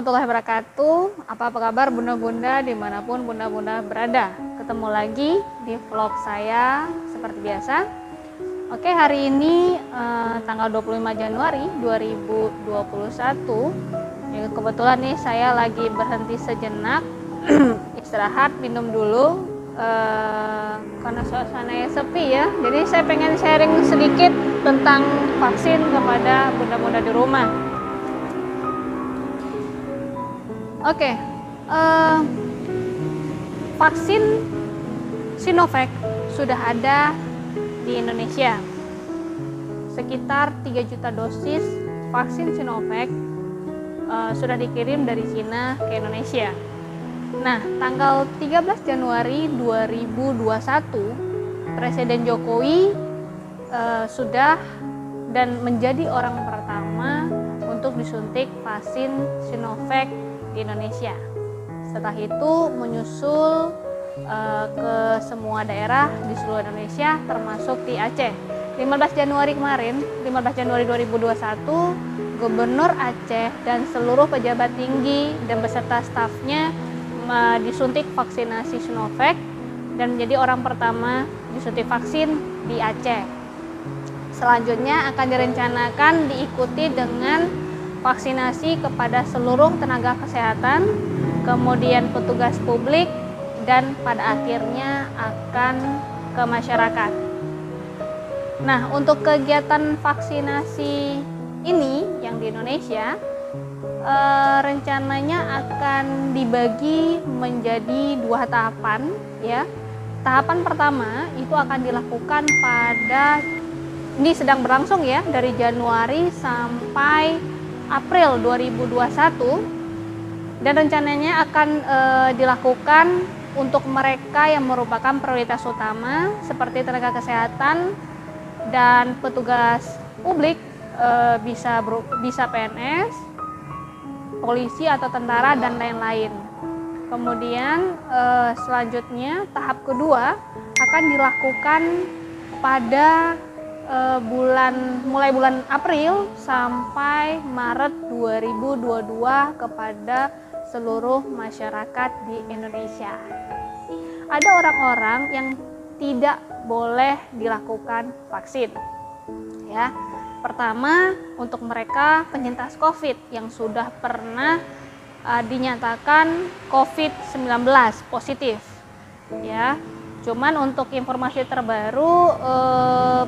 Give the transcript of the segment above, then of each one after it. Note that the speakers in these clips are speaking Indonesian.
warahmatullahi wabarakatuh. Apa kabar bunda-bunda dimanapun bunda-bunda berada. Ketemu lagi di vlog saya seperti biasa. Oke, hari ini tanggal 25 Januari 2021. Ya, kebetulan nih saya lagi berhenti sejenak istirahat, minum dulu karena suasananya sepi ya. Jadi saya pengen sharing sedikit tentang vaksin kepada bunda-bunda di rumah. Oke, vaksin Sinovac sudah ada di Indonesia. Sekitar 3 juta dosis vaksin Sinovac sudah dikirim dari Cina ke Indonesia. Nah, tanggal 13 Januari 2021, Presiden Jokowi sudah dan menjadi orang pertama untuk disuntik vaksin Sinovac di Indonesia. Setelah itu menyusul ke semua daerah di seluruh Indonesia termasuk di Aceh. 15 Januari kemarin, 15 Januari 2021, Gubernur Aceh dan seluruh pejabat tinggi dan beserta stafnya disuntik vaksinasi Sinovac dan menjadi orang pertama disuntik vaksin di Aceh. Selanjutnya akan direncanakan diikuti dengan vaksinasi kepada seluruh tenaga kesehatan, kemudian petugas publik, dan pada akhirnya akan ke masyarakat. Nah, untuk kegiatan vaksinasi ini yang di Indonesia rencananya akan dibagi menjadi 2 tahapan ya. Tahapan pertama itu akan dilakukan ini sedang berlangsung ya, dari Januari sampai April 2021, dan rencananya akan dilakukan untuk mereka yang merupakan prioritas utama seperti tenaga kesehatan dan petugas publik, bisa PNS, polisi atau tentara dan lain-lain. Kemudian selanjutnya tahap kedua akan dilakukan pada mulai bulan April sampai Maret 2022 kepada seluruh masyarakat di Indonesia. Ada orang-orang yang tidak boleh dilakukan vaksin. Ya. Pertama, untuk mereka penyintas COVID yang sudah pernah dinyatakan COVID-19 positif. Ya. Cuman untuk informasi terbaru,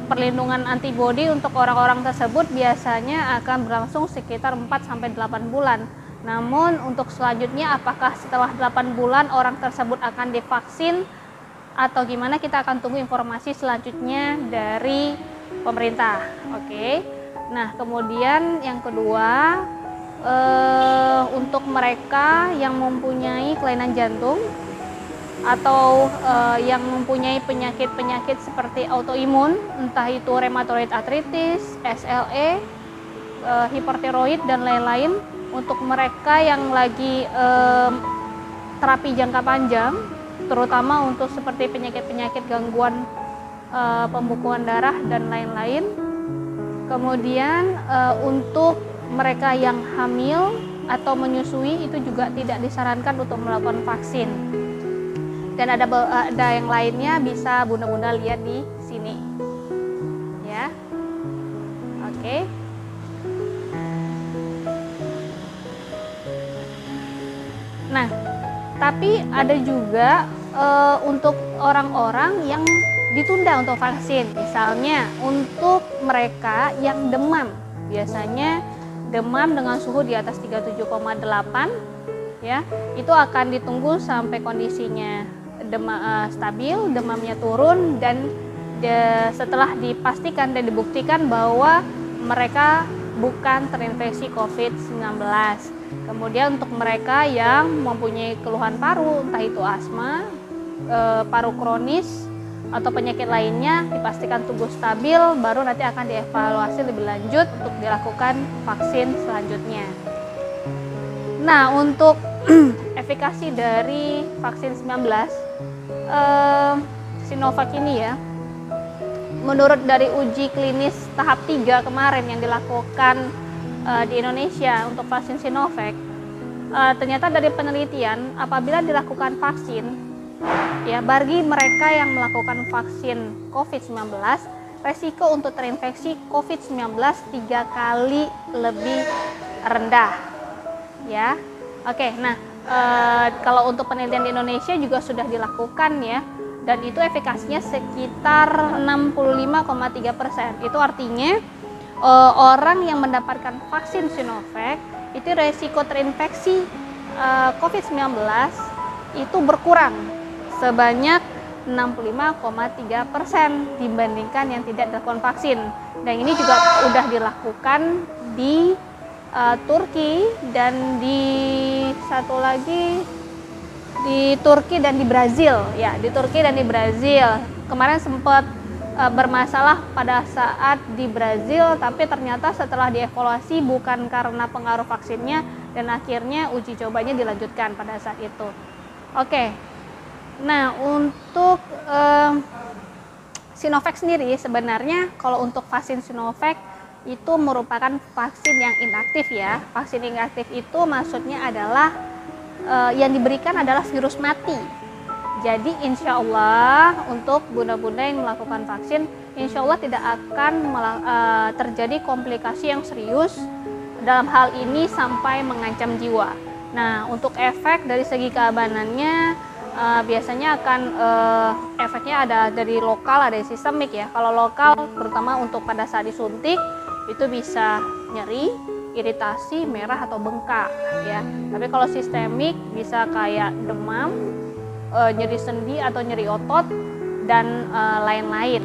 perlindungan antibodi untuk orang-orang tersebut biasanya akan berlangsung sekitar 4-8 bulan. Namun untuk selanjutnya apakah setelah 8 bulan orang tersebut akan divaksin atau gimana, kita akan tunggu informasi selanjutnya dari pemerintah. Oke. Nah, kemudian yang kedua, untuk mereka yang mempunyai kelainan jantung atau yang mempunyai penyakit-penyakit seperti autoimun, entah itu rheumatoid arthritis, SLE, hipertiroid dan lain-lain. Untuk mereka yang lagi terapi jangka panjang, terutama untuk seperti penyakit-penyakit gangguan pembekuan darah dan lain-lain. Kemudian untuk mereka yang hamil atau menyusui itu juga tidak disarankan untuk melakukan vaksin. Dan ada yang lainnya, bisa bunda-bunda lihat di sini ya. Oke. Nah, tapi ada juga untuk orang-orang yang ditunda untuk vaksin. Misalnya untuk mereka yang demam, biasanya demam dengan suhu di atas 37,8 ya, itu akan ditunggu sampai kondisinya stabil, demamnya turun, dan setelah dipastikan dan dibuktikan bahwa mereka bukan terinfeksi COVID-19. Kemudian untuk mereka yang mempunyai keluhan paru, entah itu asma, paru kronis atau penyakit lainnya, dipastikan tubuh stabil, baru nanti akan dievaluasi lebih lanjut untuk dilakukan vaksin selanjutnya. Nah, untuk efikasi dari vaksin 19 Sinovac ini ya, menurut dari uji klinis tahap 3 kemarin yang dilakukan di Indonesia untuk vaksin Sinovac, ternyata dari penelitian apabila dilakukan vaksin, ya bagi mereka yang melakukan vaksin COVID-19, resiko untuk terinfeksi COVID-19 3 kali lebih rendah. Ya, oke. Nah, kalau untuk penelitian di Indonesia juga sudah dilakukan ya, dan itu efikasinya sekitar 65,3%. Itu artinya orang yang mendapatkan vaksin Sinovac itu resiko terinfeksi COVID-19 itu berkurang sebanyak 65,3% dibandingkan yang tidak dilakukan vaksin. Dan ini juga sudah dilakukan di Turki dan di satu lagi di Turki dan di Brazil. Ya, di Turki dan di Brazil. Kemarin sempat bermasalah pada saat di Brazil, tapi ternyata setelah dievaluasi bukan karena pengaruh vaksinnya dan akhirnya uji cobanya dilanjutkan pada saat itu. Oke. Nah, untuk Sinovac sendiri sebenarnya kalau untuk vaksin Sinovac itu merupakan vaksin yang inaktif ya. Vaksin inaktif itu maksudnya adalah yang diberikan adalah virus mati. Jadi insya Allah untuk bunda-bunda yang melakukan vaksin, insya Allah tidak akan terjadi komplikasi yang serius dalam hal ini sampai mengancam jiwa. Nah, untuk efek dari segi keamanannya biasanya akan efeknya ada dari lokal, ada sistemik ya. Kalau lokal terutama untuk pada saat disuntik itu bisa nyeri, iritasi, merah atau bengkak ya. Tapi kalau sistemik bisa kayak demam, nyeri sendi atau nyeri otot dan lain-lain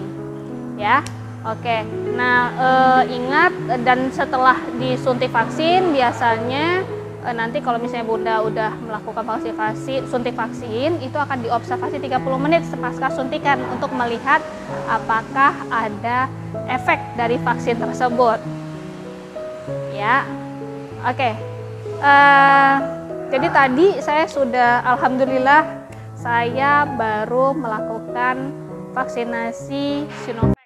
ya. Oke. Nah, ingat dan setelah disuntik vaksin biasanya nanti kalau misalnya bunda udah melakukan suntik vaksin itu akan diobservasi 30 menit pasca suntikan untuk melihat apakah ada efek dari vaksin tersebut ya. Oke. Jadi tadi saya sudah alhamdulillah saya baru melakukan vaksinasi Sinovac.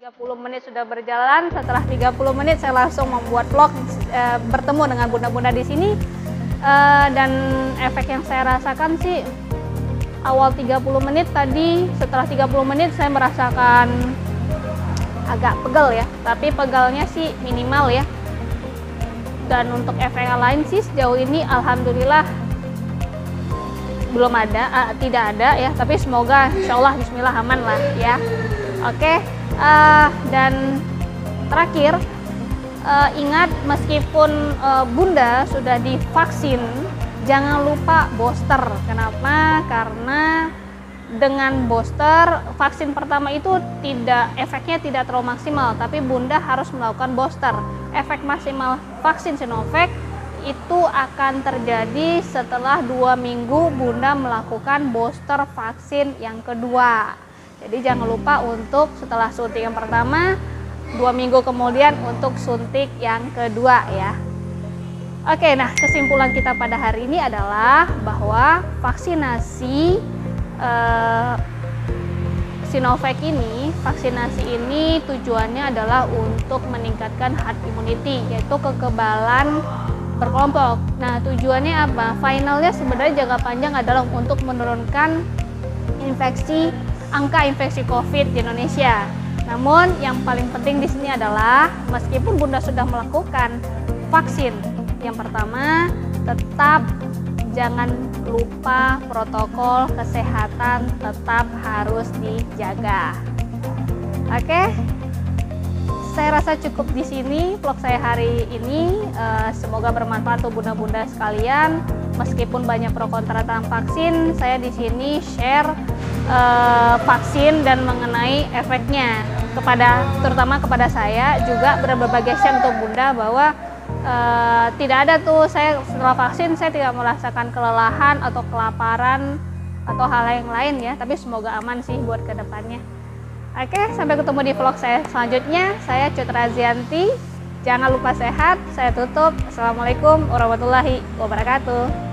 Alhamdulillah 30 menit sudah berjalan. Setelah 30 menit saya langsung membuat vlog bertemu dengan bunda-bunda di sini. Dan efek yang saya rasakan sih awal 30 menit tadi, setelah 30 menit saya merasakan agak pegel ya, tapi pegelnya sih minimal ya. Dan untuk efek yang lain sih sejauh ini alhamdulillah belum ada, tidak ada ya, tapi semoga insyaallah bismillah aman lah ya. Oke. Dan terakhir ingat meskipun bunda sudah divaksin jangan lupa booster. Kenapa? Karena dengan booster vaksin pertama itu efeknya tidak terlalu maksimal, tapi Bunda harus melakukan booster. Efek maksimal vaksin Sinovac itu akan terjadi setelah 2 minggu Bunda melakukan booster vaksin yang kedua. Jadi jangan lupa untuk setelah suntik yang pertama 2 minggu kemudian untuk suntik yang kedua ya. Oke, nah kesimpulan kita pada hari ini adalah bahwa vaksinasi Sinovac ini, tujuannya adalah untuk meningkatkan herd immunity, yaitu kekebalan berkelompok. Nah, tujuannya apa? Finalnya sebenarnya jangka panjang adalah untuk menurunkan angka infeksi COVID di Indonesia. Namun yang paling penting di sini adalah meskipun Bunda sudah melakukan vaksin yang pertama, tetap jangan lupa protokol kesehatan tetap harus dijaga. Oke, saya rasa cukup di sini vlog saya hari ini. Semoga bermanfaat untuk bunda-bunda sekalian. Meskipun banyak pro kontra tentang vaksin, saya di sini share vaksin dan mengenai efeknya terutama kepada saya, juga berbagai share untuk bunda bahwa tidak ada tuh saya setelah vaksin saya tidak merasakan kelelahan atau kelaparan atau hal yang lain ya, tapi semoga aman sih buat kedepannya. Oke, sampai ketemu di vlog saya selanjutnya. Saya Cut Razianti, jangan lupa sehat. Saya tutup. Assalamualaikum warahmatullahi wabarakatuh.